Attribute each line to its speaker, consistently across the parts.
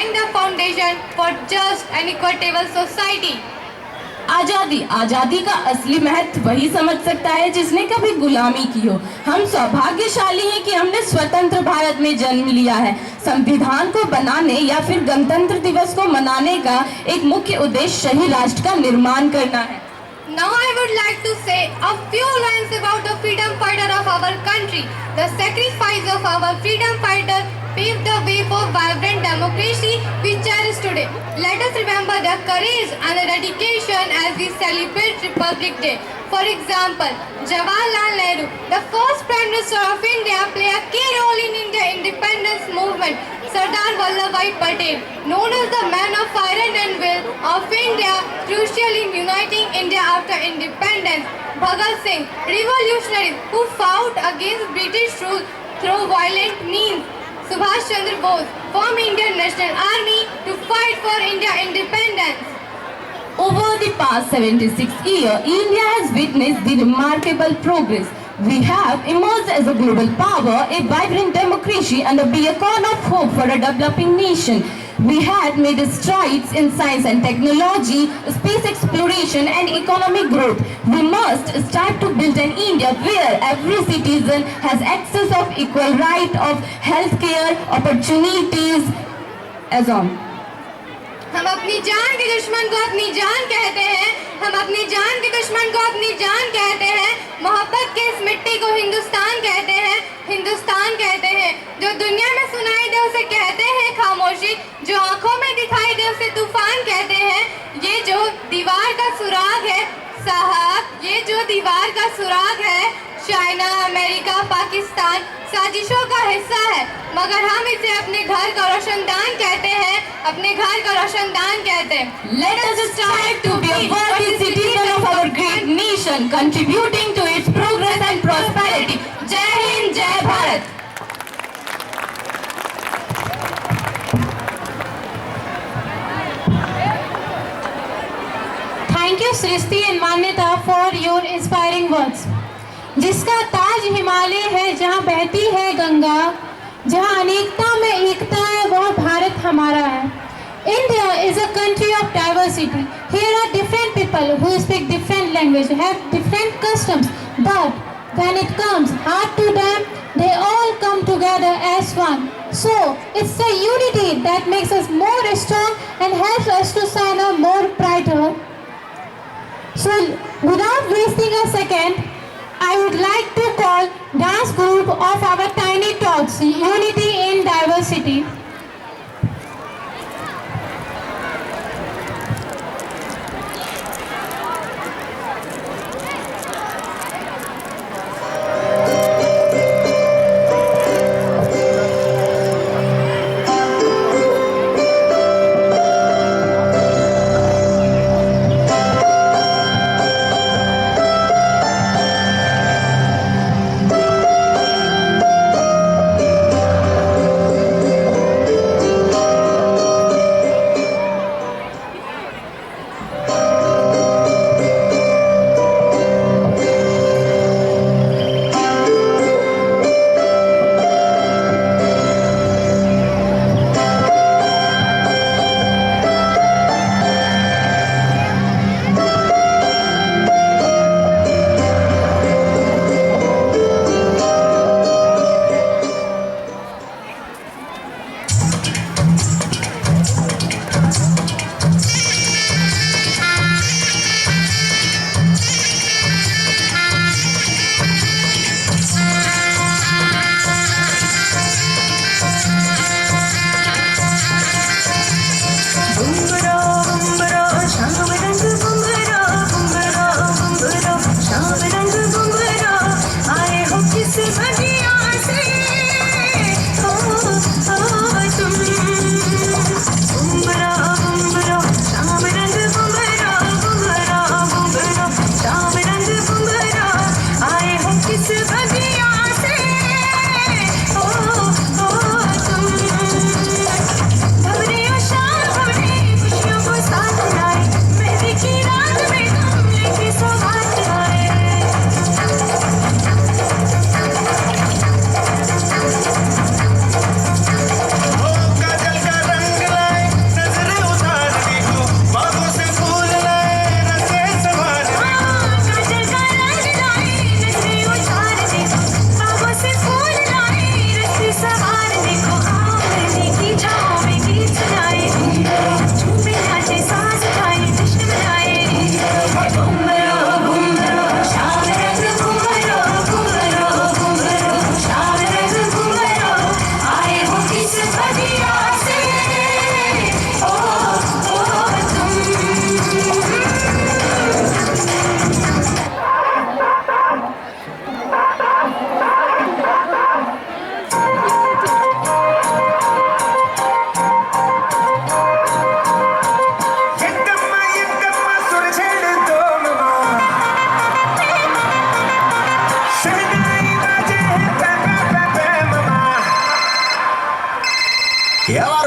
Speaker 1: laying the foundation for just and equitable society.
Speaker 2: आजादी आजादी का असली महत्व वही समझ सकता है जिसने कभी गुलामी की हो। हम सौभाग्यशाली हैं कि हमने स्वतंत्र भारत में जन्म लिया है। संविधान को बनाने या फिर गणतंत्र दिवस को मनाने का एक मुख्य उद्देश्य सही राष्ट्र का निर्माण करना है।
Speaker 1: Now I would like to say a few lines about the freedom fighter of our country. The sacrifice of our freedom fighter paved the way for vibrant democracy we cherish today. Let us remember their courage and their dedication as we celebrate Republic Day. For example, Jawaharlal Nehru, the first Prime Minister of India, played a key role in India's independence movement. Sardar Vallabhbhai Patel, known as the man of iron and will of India, crucial in uniting India after independence. Bhagat Singh, revolutionary who fought against British rule through violent means. Subhash Chandra Bose formed Indian National Army to fight for India independence.
Speaker 2: Over the past 76 years, India has witnessed the remarkable progress. We have emerged as a global power, a vibrant democracy and a beacon of hope for a developing nation. We had made strides in science and technology, space exploration and economic growth. We must strive to build an India where every citizen has access of equal right of health care, opportunities, as on.
Speaker 1: हम अपनी जान के दुश्मन को अपनी जान कहते हैं, हम अपनी जान के दुश्मन को अपनी जान कहते हैं। मोहब्बत के इस मिट्टी को हिंदुस्तान कहते हैं, हिंदुस्तान कहते हैं। जो दुनिया में सुनाई दे उसे कहते हैं खामोशी, जो आंखों में दिखाई दे उसे तूफान कहते हैं। ये जो दीवार का सुराग है साहब, ये जो दीवार का सुराग है, चाइना, अमेरिका, पाकिस्तान साजिशों का हिस्सा है, मगर हम इसे अपने घर का रोशनदान कहते हैं, अपने घर का रोशनदान कहते हैं।
Speaker 2: Let us strive to be a worthy citizen of our great nation, contributing to its progress and prosperity. Jai Hind, Jai Bharat.
Speaker 3: Thank you, Srishti and Manyata, for your inspiring words. जिसका ताज हिमालय है, जहाँ बहती है गंगा, जहाँ अनेकता में एकता है, वह भारत हमारा है। India is a country of diversity. Here are different people who speak different language, have different customs, but when it comes hard to them, they all come together as one. So it's the unity that makes us more strong and helps us to shine a more brighter. So without wasting a second, I would like to call dance group of our Tiny Talks, Unity in Diversity.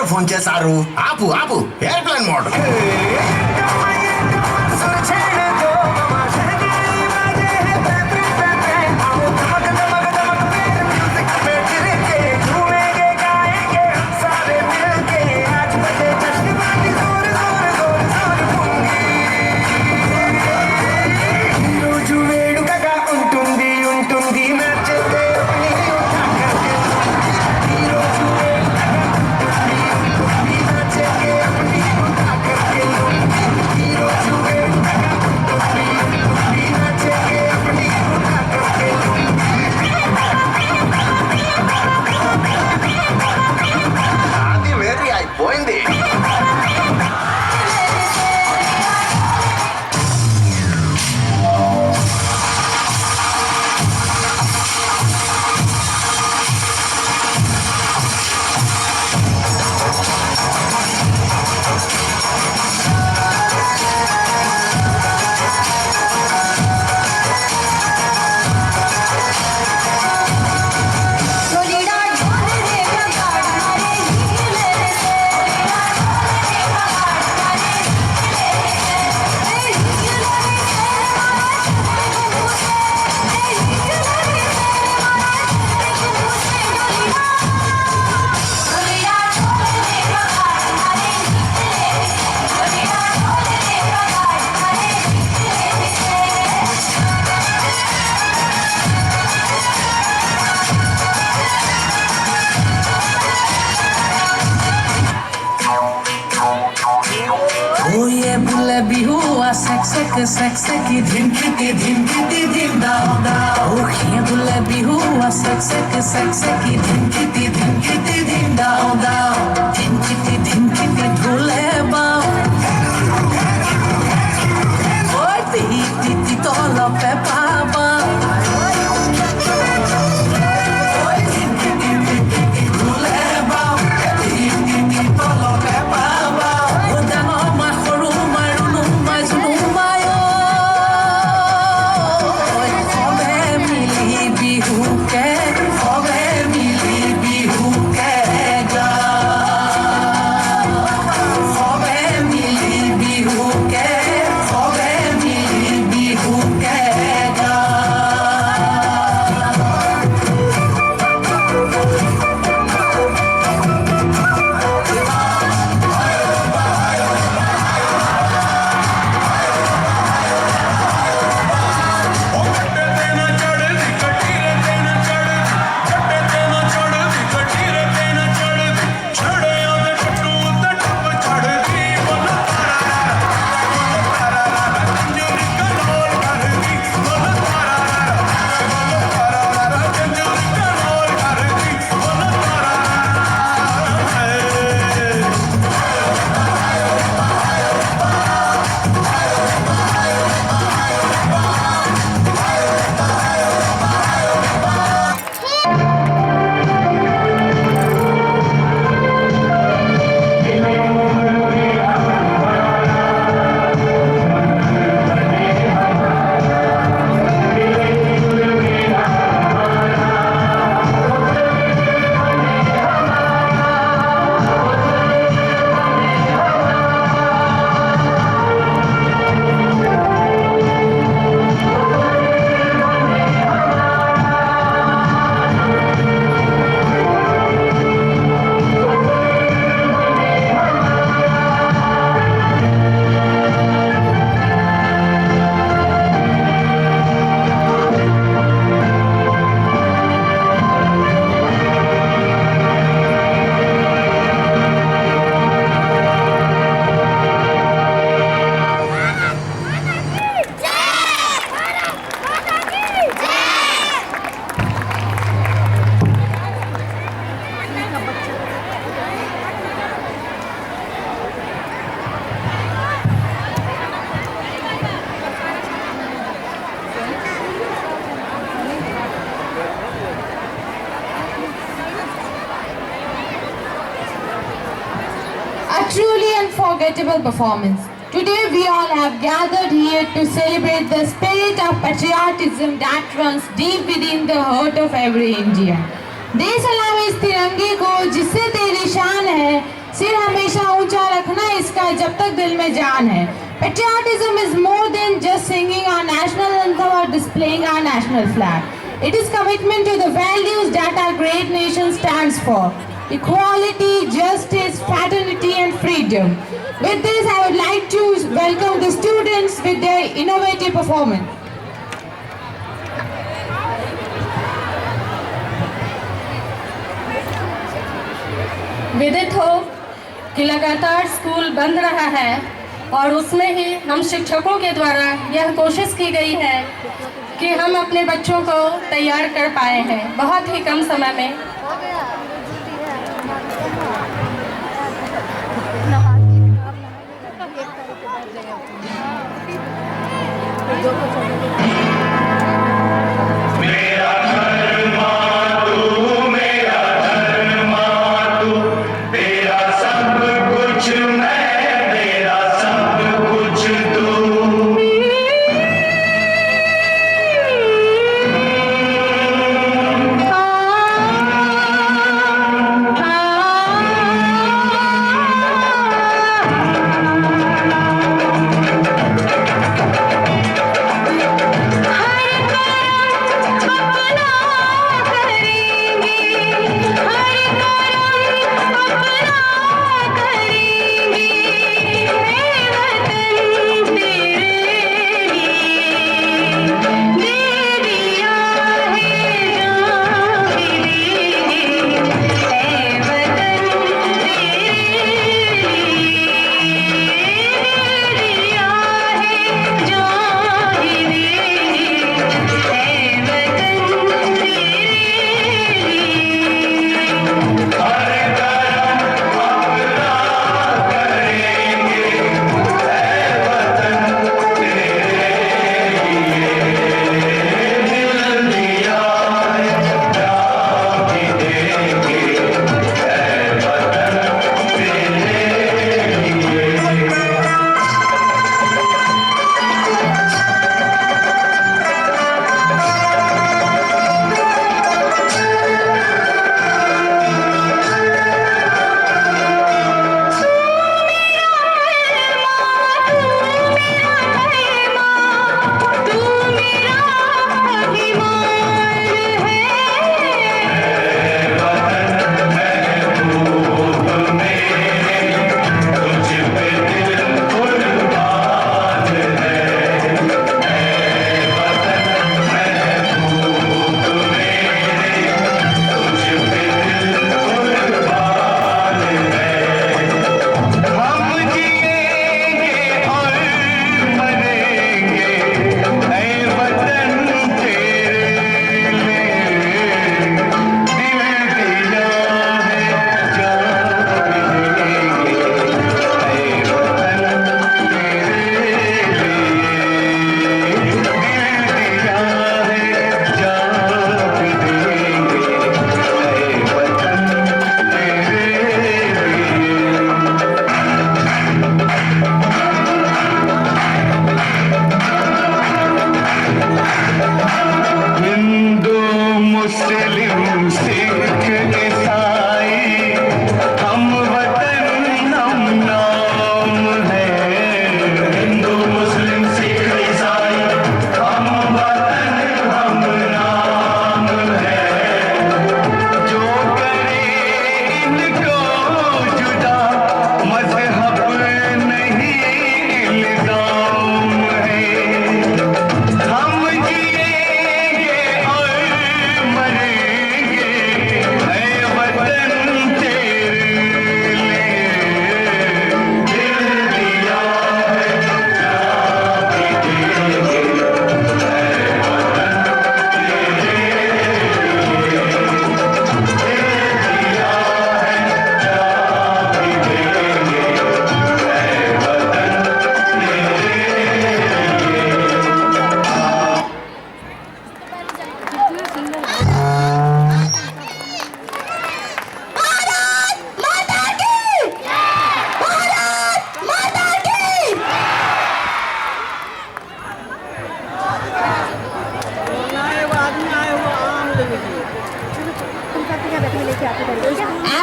Speaker 4: फोनचे सारू आपू आपू airplane mode
Speaker 5: Sek dhimkiti dhim dao dao. Oh ye bula bihua sek dhimkiti dhim dao dao. Dhimkiti dhule bao. Oi ti tolo pe papa. Oi dhimkiti dhule bao. Dhimkiti tolo pe papa. Oda no ma khoru marunu majunu.
Speaker 3: Truly unforgettable performance. Today we all have gathered here to celebrate the spirit of patriotism that runs deep within the heart of every Indian. दे सलाम इस तिरंगे को जिससे तेरी शान है, जब तक दिल में जान है. Patriotism is more than just singing our national anthem or displaying our national flag. It is commitment to the values that our great nation stands for: equality, justice, fraternity, and freedom. With this, I would like to welcome the students with their innovative performance.
Speaker 6: विदित हो कि लगातार school बंद रहा है और उसमें ही हम शिक्षकों के द्वारा यह कोशिश की गई है कि हम अपने बच्चों को तैयार कर पाए हैं बहुत ही कम समय में.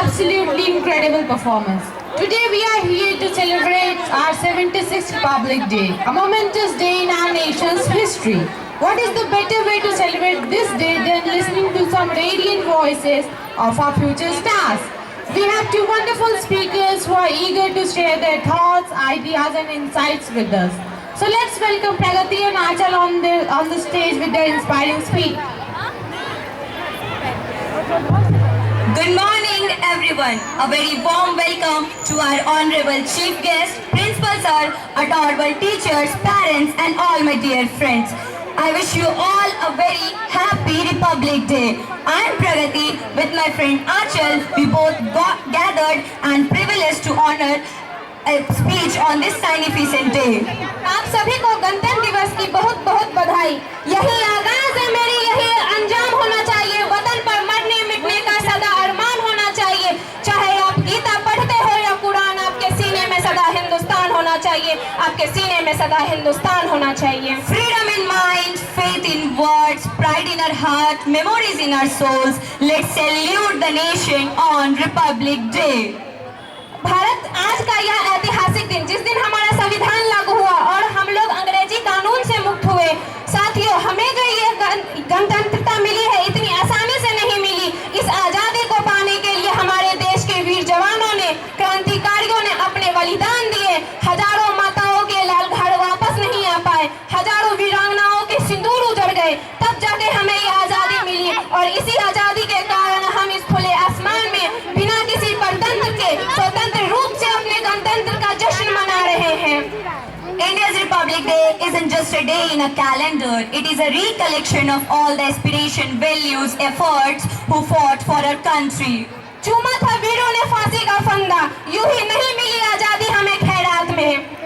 Speaker 3: Absolutely incredible performance. Today we are here to celebrate our 76th Republic Day, a momentous day in our nation's history. What is the better way to celebrate this day than listening to some radiant voices of our future stars? We have two wonderful speakers who are eager to share their thoughts, ideas and insights with us. So let's welcome Pragati and Achal on the stage with their inspiring speech.
Speaker 7: Good morning everyone. A very warm welcome to our honorable chief guest, Principal Sir, adorable teachers, parents and all my dear friends. I wish you all a very happy Republic Day. I am Pragati with my friend Achal. We both got gathered and privileged to honor a speech on this magnificent day.
Speaker 3: आप सभी को गणतंत्र दिवस की बहुत बहुत बधाई। यही आगाज है मेरी, यही अंजाम होना चाहिए। वतन पर मरने मिटने का सदा अरमान होना चाहिए। चाहे आप गीता पढ़ते हो या कुरान, आपके सीने में सदा हिंदुस्तान होना चाहिए। आपके सीने में सदा हिंदुस्तान होना चाहिए।
Speaker 7: Freedom in mind, faith in words, pride in our heart, memories in our souls. Let's salute the nation on Republic Day.
Speaker 3: Bharat आज का यह ऐतिहासिक दिन, जिस दिन हमारा संविधान लागू हुआ और हम लोग अंग्रेजी कानून से मुक्त हुए। साथियों, हमें जो ये गणतंत्रता मिली है, इतनी आसानी से नहीं मिली। इस आजादी को पाने के लिए हमारे देश के वीर जवानों ने, क्रांतिकारियों ने अपने बलिदान दिए। हजारों माताओं के लाल घाट वापस नहीं आ पाए, हजारों वीरांगनाओं के सिंदूर उजड़ गए, तब जाके हमें ये आजादी मिली। और इसी आजादी के कारण हम इस खुले आसमान में बिना किसी परतंत्र के स्वतंत्र रूप से अपने गणतंत्र का जश्न मना रहे हैं।
Speaker 7: India's Republic Day isn't just a day in a calendar. It is a recollection of all the aspiration, values, efforts who fought for our country.
Speaker 3: चूमा था वीरों ने फांसी का फंदा, यूं ही नहीं मिली आजादी हमें खैरात में।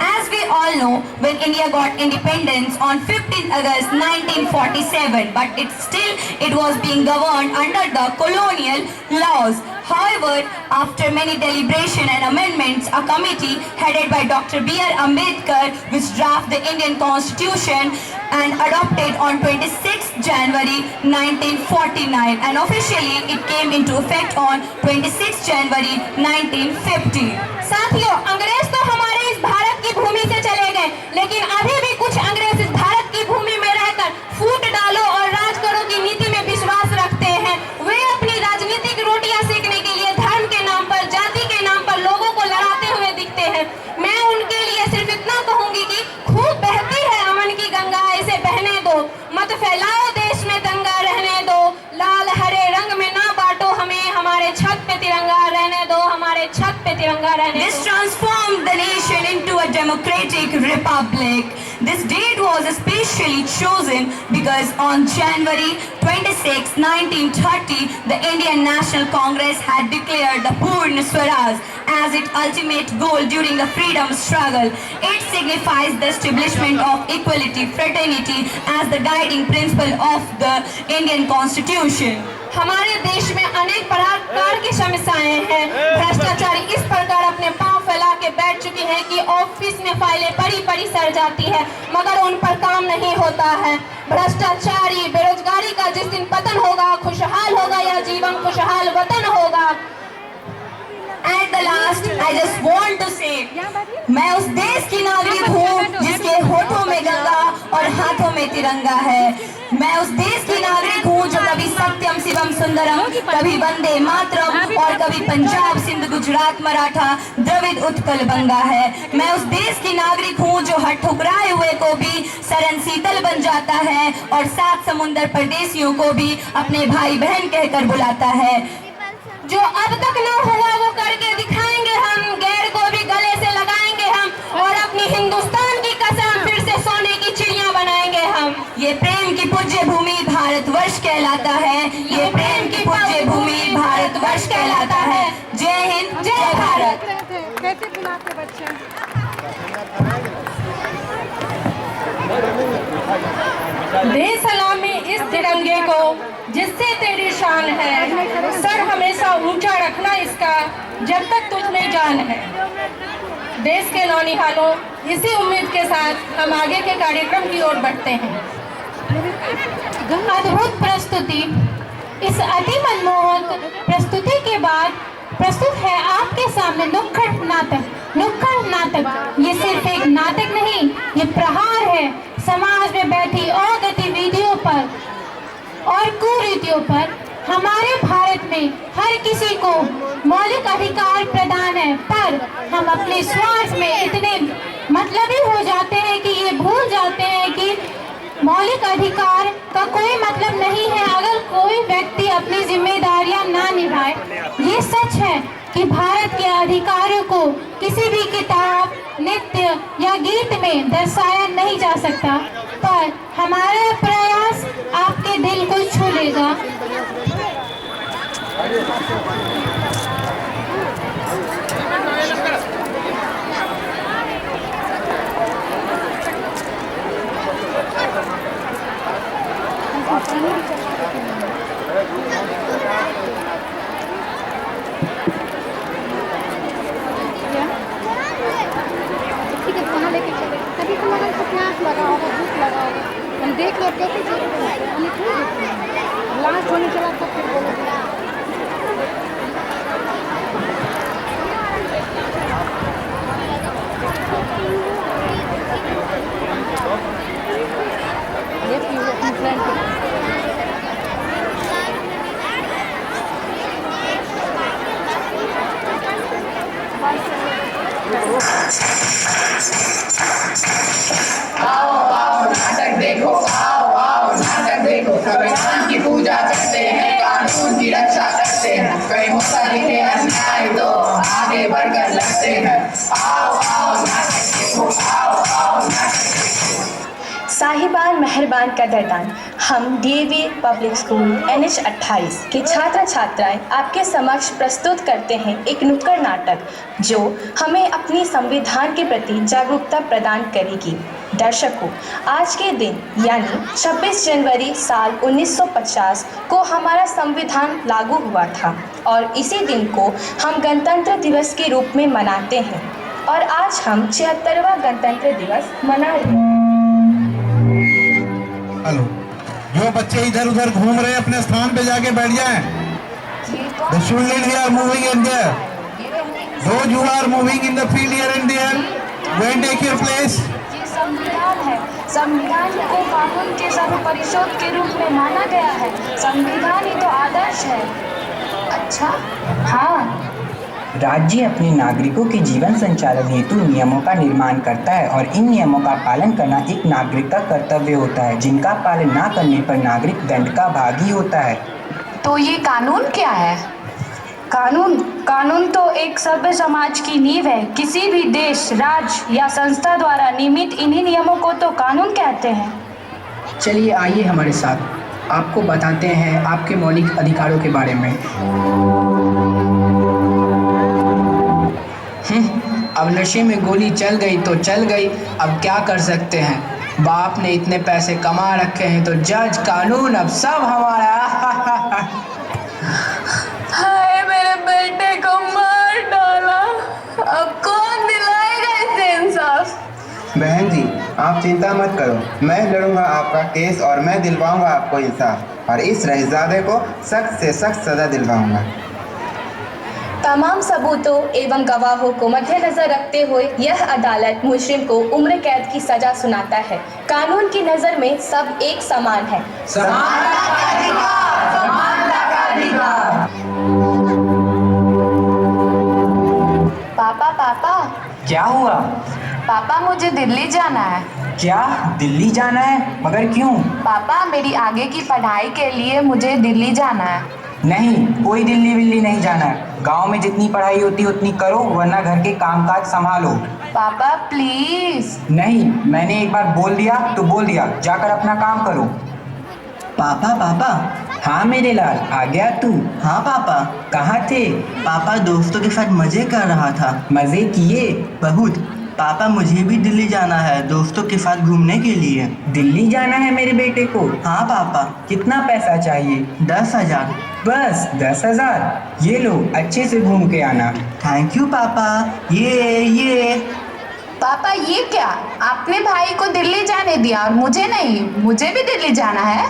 Speaker 7: As we all know, when India got independence on 15th August 1947, but it was being governed under the colonial laws. However, after many deliberation and amendments, a committee headed by Dr. B.R. Ambedkar, which drafted the Indian Constitution and adopted on 26 January 1949, and officially it came into effect on 26 January 1950.
Speaker 3: साथियों, अंग्रेज तो हमारे इस भारत की भूमि से चले गए, लेकिन अभी भी कुछ अंग्रेज इस भारत की भूमि में रहकर फूट डालो और राज करो की नीति में विश्वास रखते हैं। वे अपनी राजनीतिक रोटियां सेकने के लिए धर्म के नाम पर, जाति के नाम पर लोगों को लड़ाते हुए दिखते हैं। मैं उनके लिए सिर्फ इतना कहूंगी कि खूब बहती है अमन की गंगा, इसे बहने दो, मत फैलाओ देश में दंगा, रहने दो। लाल हरे रंग में ना बांटो हमें, हमारे छत पे तिरंगा रहने दो, हमारे छत पे तिरंगा रहने दो।
Speaker 7: This transformed the nation into a democratic republic. This date was especially chosen because on January 26, 1930, the Indian National Congress had declared the Purna Swaraj as its ultimate goal during the freedom struggle. It signifies the establishment of equality, fraternity as the guiding principle of the Indian Constitution.
Speaker 3: हमारे देश में अनेक प्रकार की समस्याएं हैं। भ्रष्टाचारी इस प्रकार अपने पांव फैला के बैठ चुकी हैं कि ऑफिस में फाइलें पड़ी सड़ जाती है, मगर उन पर काम नहीं होता है। भ्रष्टाचारी, बेरोजगारी का जिस दिन पतन होगा, खुशहाल होगा या जीवन खुशहाल वतन होगा।
Speaker 7: At the last, I just want to say, मैं उस देश की नागरिक हूँ जिसके होठों में गंगा और हाथों में तिरंगा है। मैं उस देश की नागरिक हूँ जो कभी सत्यम शिवम सुंदरम, कभी वंदे मातरम और कभी पंजाब सिंध गुजरात मराठा द्रविड़ उत्कल बंगा है। मैं उस देश की नागरिक हूँ जो हर ठुकराए हुए को भी सरन शीतल बन जाता है और सात समुंदर परदेशियों को भी अपने भाई बहन कहकर बुलाता है।
Speaker 3: जो अब तक न हुआ वो करके दिखाएंगे हम, गैर को भी गले से लगाएंगे हम और अपनी हिंदुस्तान की कसम फिर से सोने की चिड़िया बनाएंगे हम।
Speaker 7: ये प्रेम की पूज्य भूमि भारतवर्ष कहलाता है, ये प्रेम की पूज्य भूमि भारतवर्ष कहलाता है। जय हिंद, जय भारत।
Speaker 6: कैसे बुलाते बच्चे? दे सलामी इस तिरंगे को जिससे तेरी शान है, सर हमेशा ऊंचा रखना इसका जब तक तुझ में जान है। देश के नौनिहालों, इसी उम्मीद के साथ हम आगे के कार्यक्रम की ओर बढ़ते हैं।
Speaker 3: अद्भुत प्रस्तुति। इस अति मनमोहक प्रस्तुति के बाद प्रस्तुत है आपके सामने नुक्कड़ नाटक। नुक्कड़ नाटक ये सिर्फ एक नाटक नहीं, ये प्रहार है समाज में बैठी और गतिविधियों पर और कुरीतियों पर। हमारे भारत में हर किसी को मौलिक अधिकार प्रदान है, पर हम अपने स्वार्थ में इतने मतलबी हो जाते हैं कि ये भूल जाते हैं कि मौलिक अधिकार का कोई मतलब नहीं है अगर कोई व्यक्ति अपनी जिम्मेदारियां ना निभाए। ये सच है कि भारत के अधिकारों को किसी भी किताब, नृत्य या गीत में दर्शाया नहीं जा सकता, पर हमारा प्रयास आपके दिल को छू लेगा।
Speaker 1: ठीक है, कहाँ लेके चले? तभी तो लगन को प्यास लगा होगा, भूख लगा होगा। हम देख लो कैसे लास्ट होने के बाद तो फिर बोलोगे। ये पीओ अपनी फ्रेंड को।
Speaker 5: आओ आओ नाटक देखो, आओ आओ नाटक देखो। संविधान की पूजा करते हैं, कानून की रक्षा करते हैं, कहीं होता दिखे अन्याय तो आगे बढ़कर लड़ते हैं। आओ आओ नाटक देखो, आओ आओ नाटक देखो।
Speaker 8: साहिबान मेहरबान कदरदान, हम डीएवी पब्लिक स्कूल NH 28 के छात्र छात्राएं आपके समक्ष प्रस्तुत करते हैं एक नुक्कड़ नाटक जो हमें अपनी संविधान के प्रति जागरूकता प्रदान करेगी। दर्शकों, आज के दिन यानी 26 जनवरी साल 1950 को हमारा संविधान लागू हुआ था और इसी दिन को हम गणतंत्र दिवस के रूप में मनाते हैं और आज हम 76वां गणतंत्र दिवस मना रहे हैं।
Speaker 9: हेलो, जो बच्चे इधर उधर घूम रहे हैं अपने स्थान पे जाके बैठ जाएं। The students are moving in there. Those who are moving in the field here and there, go and take your place.
Speaker 8: ये संविधान है। संविधान को कानून के सर्वपरिषद के रूप में माना गया है। संविधान ही तो आदर्श है। अच्छा, हाँ।
Speaker 10: राज्य अपने नागरिकों के जीवन संचालन हेतु नियमों का निर्माण करता है और इन नियमों का पालन करना एक नागरिक का कर्तव्य होता है, जिनका पालन न करने पर नागरिक दंड का भागी होता है।
Speaker 8: तो ये कानून क्या है? कानून तो एक सभ्य समाज की नींव है। किसी भी देश, राज्य या संस्था द्वारा नियमित इन्हीं नियमों को तो कानून कहते हैं।
Speaker 10: चलिए आइए हमारे साथ, आपको बताते हैं आपके मौलिक अधिकारों के बारे में। अब नशे में गोली चल गई तो चल गई, अब क्या कर सकते हैं। बाप ने इतने पैसे कमा रखे हैं तो जज, कानून अब सब हमारा।
Speaker 8: हाय, मेरे बेटे को मार डाला, अब कौन दिलाएगा इसे इंसाफ?
Speaker 11: बहन जी, आप चिंता मत करो, मैं लड़ूंगा आपका केस और मैं दिलवाऊंगा आपको इंसाफ और इस रहीज़ादे को सख्त से सख्त सज़ा दिलवाऊंगा।
Speaker 8: तमाम सबूतों एवं गवाहों को मद्देनजर रखते हुए यह अदालत मुजरिम को उम्र कैद की सजा सुनाता है। कानून की नज़र में सब एक समान है।
Speaker 5: समानता का अधिकार, समानता का अधिकार।
Speaker 8: पापा,
Speaker 10: क्या हुआ?
Speaker 8: पापा मुझे दिल्ली जाना है।
Speaker 10: क्या दिल्ली जाना है? मगर क्यों?
Speaker 8: पापा, मेरी आगे की पढ़ाई के लिए मुझे दिल्ली जाना है।
Speaker 10: नहीं, कोई दिल्ली विल्ली नहीं जाना है। गांव में जितनी पढ़ाई होती उतनी करो, वरना घर के कामकाज संभालो।
Speaker 8: पापा प्लीज।
Speaker 10: नहीं, मैंने एक बार बोल दिया तो बोल दिया, जाकर अपना काम करो। पापा। हाँ मेरे लाल, आ गया तू? हाँ पापा। कहाँ थे? पापा दोस्तों के साथ मजे कर रहा था। मजे किए? बहुत। पापा मुझे भी दिल्ली जाना है दोस्तों के साथ घूमने के लिए। दिल्ली जाना है मेरे बेटे को? हाँ पापा। कितना पैसा चाहिए? 10,000। बस 10,000? ये लो, अच्छे से घूम के आना। थैंक यू पापा। ये
Speaker 8: पापा, ये क्या? आपने भाई को दिल्ली जाने दिया और मुझे नहीं? मुझे भी दिल्ली जाना है।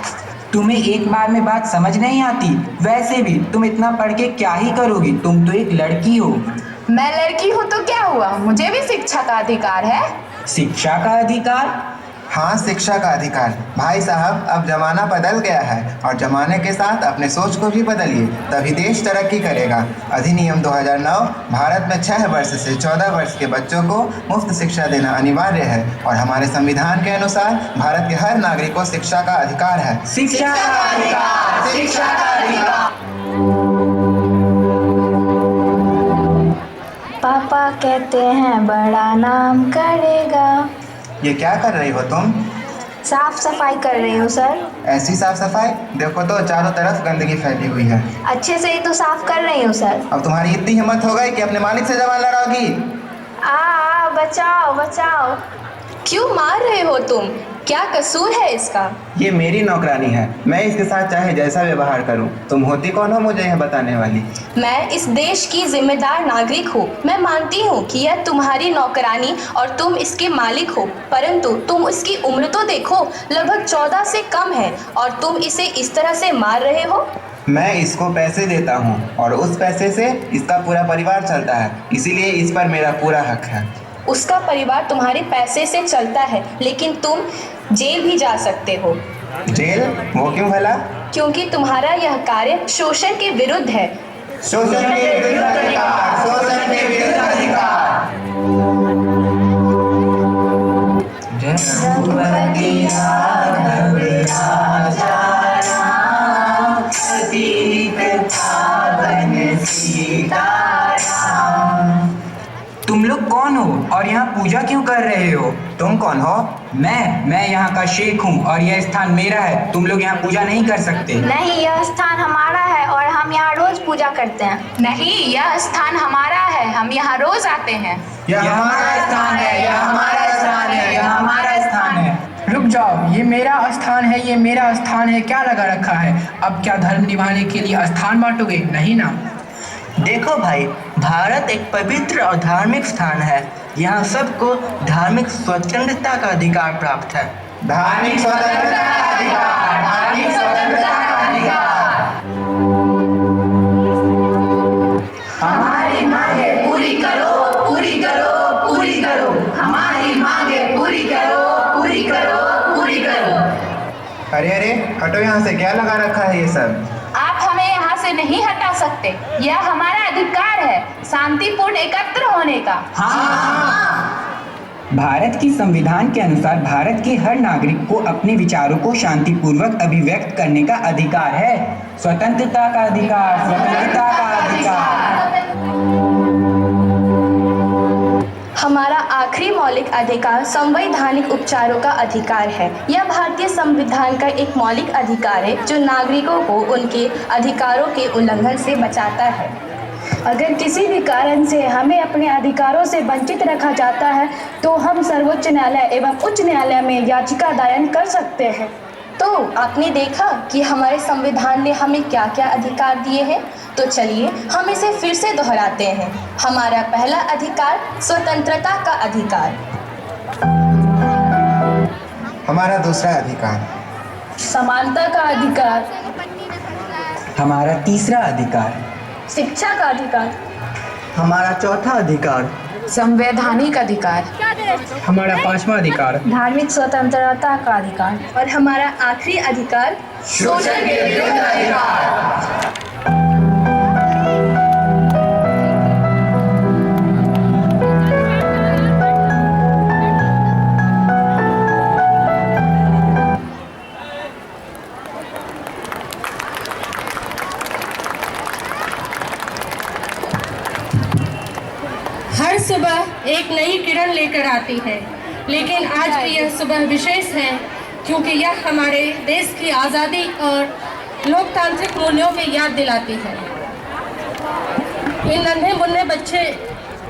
Speaker 10: तुम्हें एक बार में बात समझ नहीं आती। वैसे भी तुम इतना पढ़ के क्या ही करोगी, तुम तो एक लड़की हो।
Speaker 8: मैं लड़की हूँ तो क्या हुआ, मुझे भी शिक्षा का अधिकार है।
Speaker 10: शिक्षा का अधिकार?
Speaker 11: हाँ, शिक्षा का अधिकार। भाई साहब, अब जमाना बदल गया है और जमाने के साथ अपने सोच को भी बदलिए, तभी देश तरक्की करेगा। अधिनियम 2009 भारत में 6 वर्ष से 14 वर्ष के बच्चों को मुफ्त शिक्षा देना अनिवार्य है और हमारे संविधान के अनुसार भारत के हर नागरिक को शिक्षा का अधिकार है।
Speaker 10: शिक्षा का अधिकार, शिक्षा का अधिकार।
Speaker 8: पापा कहते हैं बड़ा नाम करेगा।
Speaker 11: ये क्या कर रही हो तुम?
Speaker 8: साफ सफाई कर रही हूँ सर।
Speaker 11: ऐसी साफ सफाई? देखो तो चारों तरफ गंदगी फैली हुई है।
Speaker 8: अच्छे से ही तो साफ कर रही हूँ सर।
Speaker 11: अब तुम्हारी इतनी हिम्मत हो गई कि अपने मालिक से जबान लड़ाओगी?
Speaker 8: बचाओ बचाओ। क्यों मार रहे हो तुम? क्या कसूर है इसका?
Speaker 11: ये मेरी नौकरानी है, मैं इसके साथ चाहे जैसा व्यवहार करूं। तुम होती कौन हो मुझे यह बताने वाली?
Speaker 8: मैं इस देश की जिम्मेदार नागरिक हूँ। मैं मानती हूँ कि यह तुम्हारी नौकरानी और तुम इसके मालिक हो, परंतु तुम इसकी उम्र तो देखो, लगभग 14 से कम है और तुम इसे इस तरह से मार रहे हो।
Speaker 11: मैं इसको पैसे देता हूँ और उस पैसे से इसका पूरा परिवार चलता है, इसीलिए इस पर मेरा पूरा हक है।
Speaker 8: उसका परिवार तुम्हारे पैसे से चलता है, लेकिन तुम जेल भी जा सकते हो।
Speaker 11: जेल? वो क्यों भला?
Speaker 8: क्योंकि तुम्हारा यह कार्य शोषण के विरुद्ध है।
Speaker 11: शोषण के विरुद्ध अधिकार, शोषण के विरुद्ध अधिकार।
Speaker 10: तुम लोग कौन हो और यहाँ पूजा क्यों कर रहे हो?
Speaker 11: तुम कौन हो?
Speaker 10: मैं यहाँ का शेख हूँ और यह स्थान मेरा है। तुम लोग यहाँ पूजा नहीं कर सकते।
Speaker 8: नहीं, यह स्थान हमारा है और हम यहाँ रोज पूजा करते हैं। नहीं, यह स्थान हमारा है, हम यहाँ रोज आते हैं।
Speaker 10: यह हमारा स्थान है, यह हमारा स्थान है, यह हमारा स्थान है।
Speaker 12: रुक जाओ, ये मेरा स्थान है, ये मेरा स्थान है, क्या लगा रखा है? अब क्या धर्म निभाने के लिए स्थान बांटोगे? नहीं ना।
Speaker 13: देखो भाई, भारत एक पवित्र और धार्मिक स्थान है। यहाँ सबको धार्मिक स्वतंत्रता का अधिकार प्राप्त है।
Speaker 11: धार्मिक स्वतंत्रता का अधिकार, धार्मिक स्वतंत्रता का अधिकार।
Speaker 5: हमारी मांगे पूरी करो, पूरी करो, पूरी करो। हमारी मांगे पूरी करो, पूरी करो, पूरी करो।
Speaker 11: अरे अरे, हटो यहाँ से, क्या लगा रखा है ये सब?
Speaker 8: आप हमें यहाँ से नहीं हटा सकते, यह हमारा अधिकार है शांतिपूर्ण एकत्र होने का।
Speaker 10: भारत की संविधान के अनुसार भारत के हर नागरिक को अपने विचारों को शांतिपूर्वक अभिव्यक्त करने का अधिकार है। स्वतंत्रता का अधिकार, स्वतंत्रता का अधिकार।
Speaker 8: हमारा आखिरी मौलिक अधिकार संवैधानिक उपचारों का अधिकार है। यह भारतीय संविधान का एक मौलिक अधिकार है जो नागरिकों को उनके अधिकारों के उल्लंघन से बचाता है।
Speaker 14: अगर किसी भी कारण से हमें अपने अधिकारों से वंचित रखा जाता है तो हम सर्वोच्च न्यायालय एवं उच्च न्यायालय में याचिका दायर कर सकते हैं।
Speaker 8: तो आपने देखा कि हमारे संविधान ने हमें क्या क्या अधिकार दिए हैं। तो चलिए हम इसे फिर से दोहराते हैं। हमारा पहला अधिकार स्वतंत्रता का अधिकार।
Speaker 11: हमारा दूसरा अधिकार
Speaker 14: समानता का अधिकार।
Speaker 10: हमारा तीसरा अधिकार
Speaker 14: शिक्षा का अधिकार।
Speaker 13: हमारा चौथा अधिकार
Speaker 8: संवैधानिक अधिकार।
Speaker 12: हमारा पांचवा अधिकार
Speaker 14: धार्मिक स्वतंत्रता का अधिकार।
Speaker 8: और हमारा आखिरी अधिकार
Speaker 5: शोषण के विरुद्ध अधिकार।
Speaker 6: हर सुबह एक नई किरण लेकर आती है, लेकिन आज भी यह सुबह विशेष है क्योंकि यह हमारे देश की आज़ादी और लोकतांत्रिक मूल्यों की याद दिलाती है। इन नन्हे मुन्ने बच्चे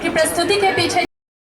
Speaker 6: की प्रस्तुति के पीछे